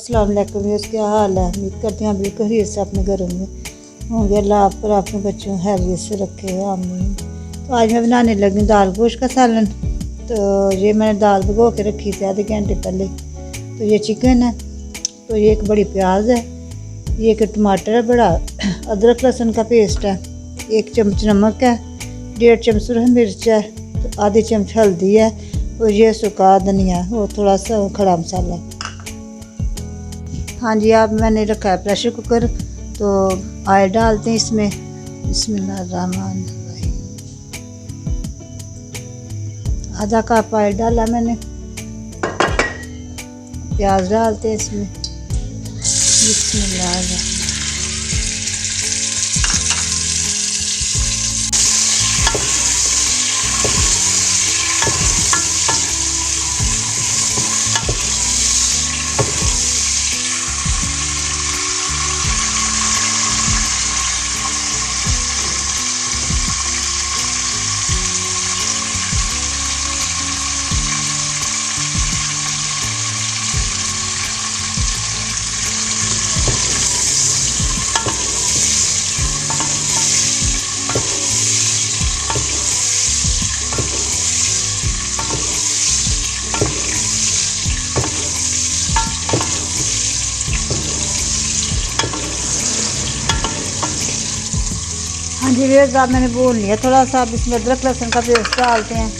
अस्सलाम वालेकुम व्यूअर्स, क्या हाल है। उम्मीद करते हैं बिल्कुल खैरियत से अपने घरों में होंगे। अल्लाह आप पर अपने बच्चों खैरियत से रखे हैं, आमीन। तो आज मैं बनाने लगी दाल गोश्त का सालन। तो ये मैंने दाल भिगो के रखी थी आधे घंटे पहले। तो ये चिकन है, तो ये एक बड़ी प्याज है, ये एक टमाटर है बड़ा, अदरक लहसुन का पेस्ट है, 1 चम्मच नमक है, 1.5 चम्मच सुरख मिर्च है, तो आधी चम्मच हल्दी है, और ये सूखा धनिया और थोड़ा सा खड़ा मसाला। हाँ जी, अब मैंने रखा है प्रेशर कुकर। तो ऑयल डालते हैं इसमें। बिस्मिल्लाहिर्रहमानिर्रहीम। आधा कप ऑयल डाला मैंने। प्याज डालते हैं इसमें। बिस्मिल्लाहिर्रहमानिर्रहीम। हाँ जी व्यूअर्स, अब मैंने भून लिया थोड़ा सा। अब इसमें अदरक लहसुन का पेस्ट डालते हैं।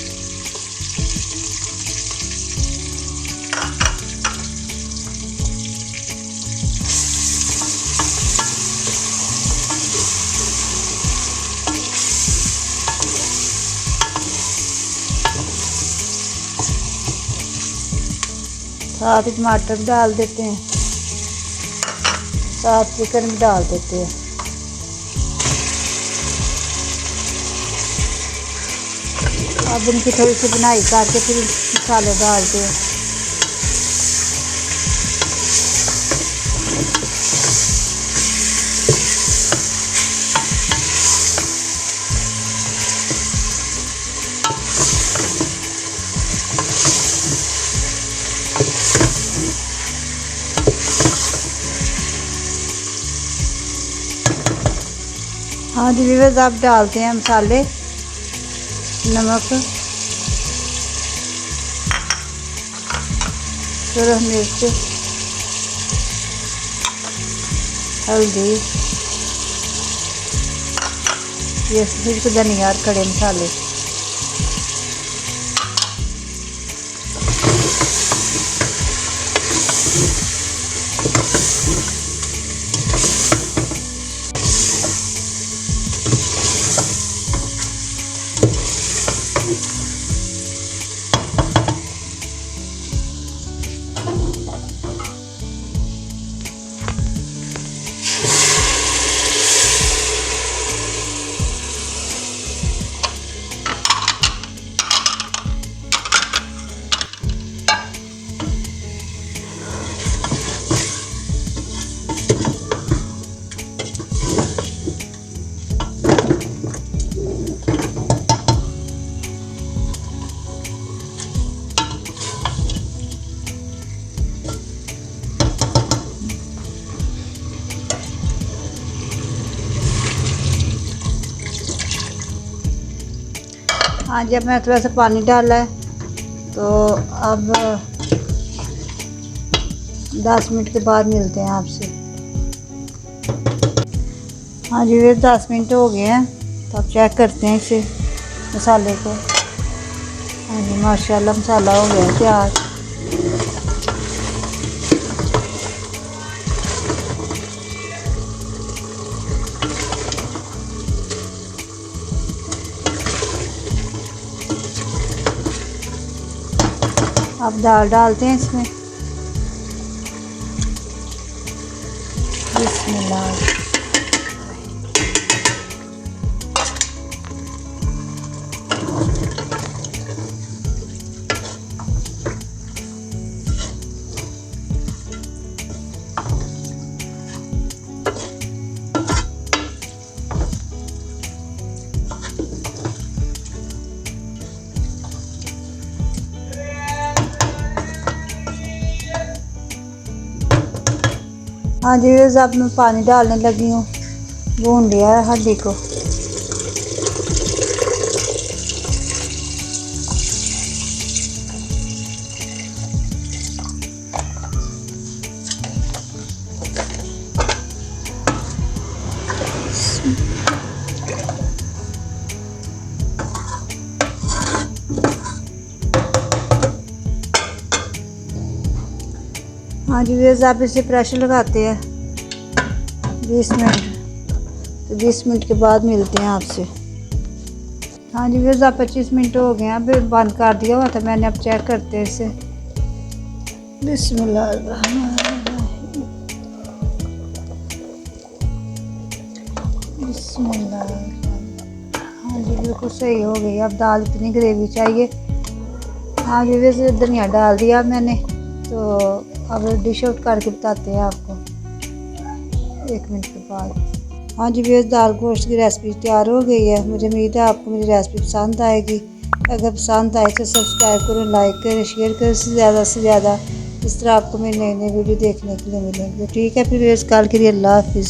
साथ ही टमाटर भी डाल देते हैं, साथ चिकन भी डाल देते हैं। अब इनकी थोड़ी सी बुनाई करके फिर मसाले डालते हैं। हाँ जी व्यूअर्स, अब डालते हैं मसाले। नमक, सुरख मिर्च, हल्दी, ये सिर्फ धनिया और खड़े मसाले। हाँ जी, अब मैं थोड़ा सा पानी डाला है। तो अब 10 मिनट के बाद मिलते हैं आपसे। हाँ जी, ये 10 मिनट हो गए हैं। तो अब चेक करते हैं इसे मसाले को। हाँ जी, माशाल्लाह मसाला हो गया तैयार। अब दाल डालते हैं इसमें। बिस्मिल्लाह। हाँ जी व्यूअर्स, अब मैं पानी डालने लगी हूँ। भून लिया है हल्दी को। हाँ जी व्यूअर्स, आप इसे प्रेशर लगाते हैं 20 मिनट। तो 20 मिनट के बाद मिलते हैं आपसे। हाँ जी व्यूअर्स, आप 25 मिनट हो गए हैं। अब बंद कर दिया हुआ था मैंने, अब चेक करते हैं इसे। बिस्मिल्लाह। बिस्मिल्लाह। हाँ जी बिल्कुल सही हो गई। अब दाल इतनी ग्रेवी चाहिए। हाँ जी वैसे धनिया डाल दिया मैंने। तो अब डिश आउट करके बताते हैं आपको 1 मिनट के बाद। हाँ जी वैसे दाल गोश्त की रेसिपी तैयार हो गई है। मुझे उम्मीद है आपको मेरी रेसिपी पसंद आएगी। अगर पसंद आए तो सब्सक्राइब करें, लाइक करें, शेयर करें से ज़्यादा। इस तरह आपको मेरी नई नई वीडियो देखने के लिए मिलेंगे। ठीक है फिर कल के लिए अल्लाह हाफिज़।